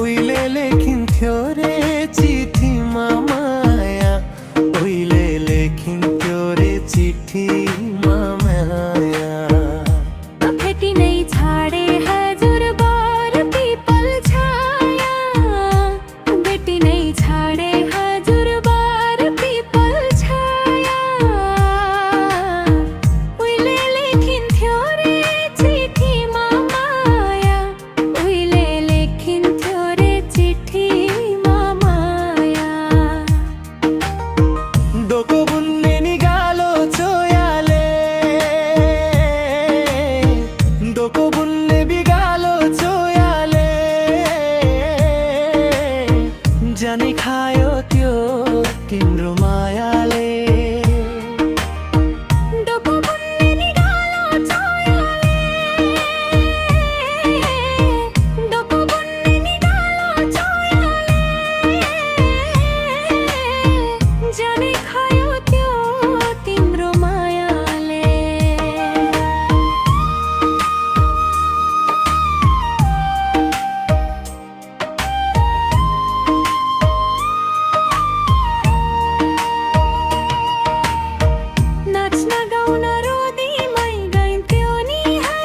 उहिले लेखिन्थ्यो रे चिठीमा माया, उहिले लेखिन्थ्यो रे चिठीमा माया। भेटी नै छाडे हजुर बर पिपल छाया, भेटी नै छाडे हजुर बर पिपल छाया। उहिले लेखिन्थ्यो रे चिठीमा माया, उहिले लेखिन्थ्यो रे चिठीमा माया। डोको बुन्ने निगालो चोयाले, डोको बुन्ने बिगालो चोयाले, जानी खायो त्यो तिम्रो मायाले। डोको बुन्ने निगालो चोयाले, डोको बुन्ने निगालो चोयाले, जाने खायो त्यो तिम्रो मायाले। नाच्न गाउन रोदीमै गइन्थ्यो नि है,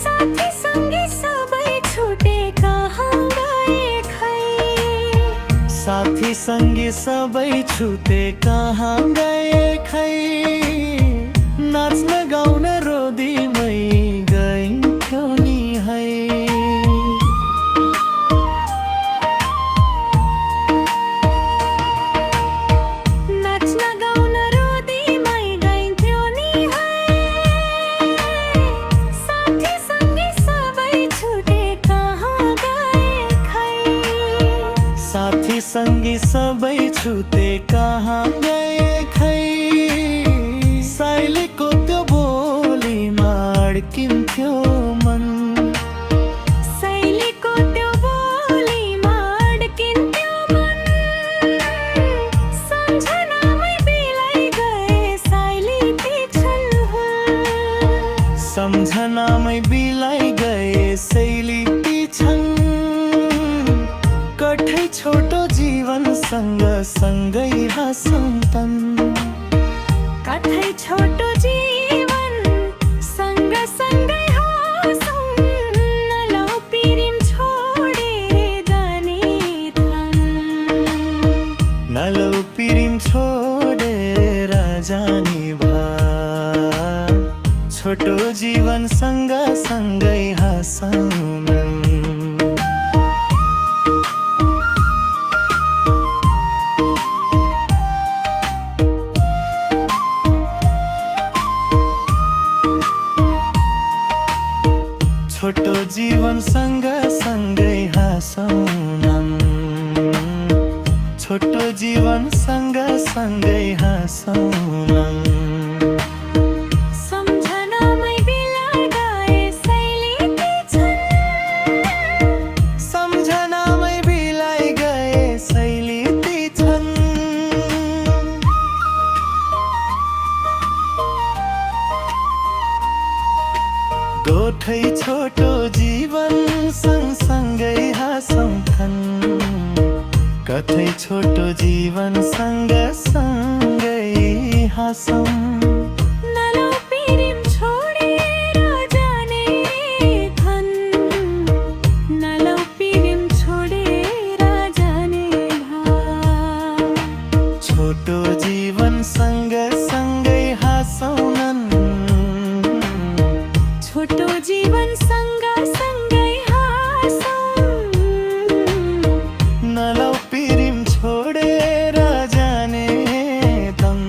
साथी सँगी सबै छुटे कहाँ गए खै। साथी सँगी सबै छुटे कहाँ गए खै। नाच्न गाउन रोदीमै गइन्थ्यो नि है। नाच्न गाउन रोदीमै गइन्थ्यो नि है, साथी सँगी सबै छुटे कहाँ गए खै। साथी सँगी सबै छुटे कहाँ गए खै। साइलीको त्यो बोलीमा अड्किन्थ्यो मन, शैलीको त्यो बोलीमा अड्किन्थ्यो मन। सम्झनामै बिलाइ गए साइली ती छन्। सम्झनामै बिलाइ गए शैली ती छन्। कठै छोटो जीवन सँगै हाँसौँ तन्। कठै छोटो जीवन सँगै हाँसौँ, नलौ पिरिम छोडेर जाने थन्। नलौ पिरिम छोडेर जाने भा। छोटो जीवन सँगै हाँसौँ नन्। छोटो जीवन सँगै हाँसौँ नन्। छोटो जीवन सँगै हाँसौँ नन्। सम्झनामै बिलाइ गए शैली ती छन्। सम्झनामै बिलाइ गए शैली ती छन्। दोठै छोटो जीवन सँगै हाँसौँ थन्। कतै छोटो जीवन सँगै हाँसौँ। नलौ पिरिम छोडेर जाने थन्। नलौ पिरिम छोडेर जाने भा। छोटो जीवन सँगै हाँसौँ नन्। छोटो जीवन सँगै हाँसौँ, नलौ पिरिम छोडेर जाने तन्।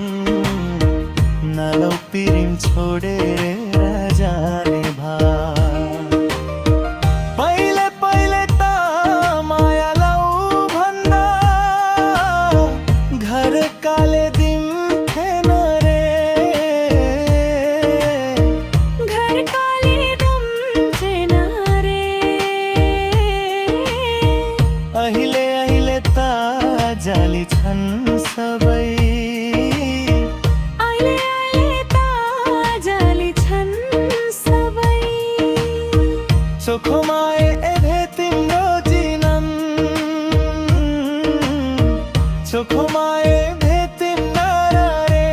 माए एधे तिम्रो जिनन चोखो माए एधे तिम्रो रे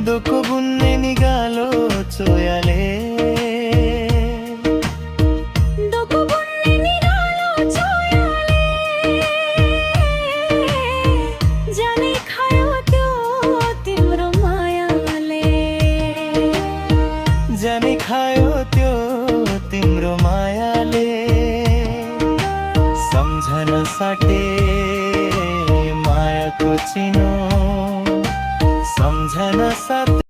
दोको बुन्ने निगालो चोयाले दोको बुन्ने निगालो चोयाले जाने खायो त्यो तिम्रो मायाले जाने खायो त्यो तिम्रो मायाले सम्झन साटे मायाको चिनो सम्झन साटे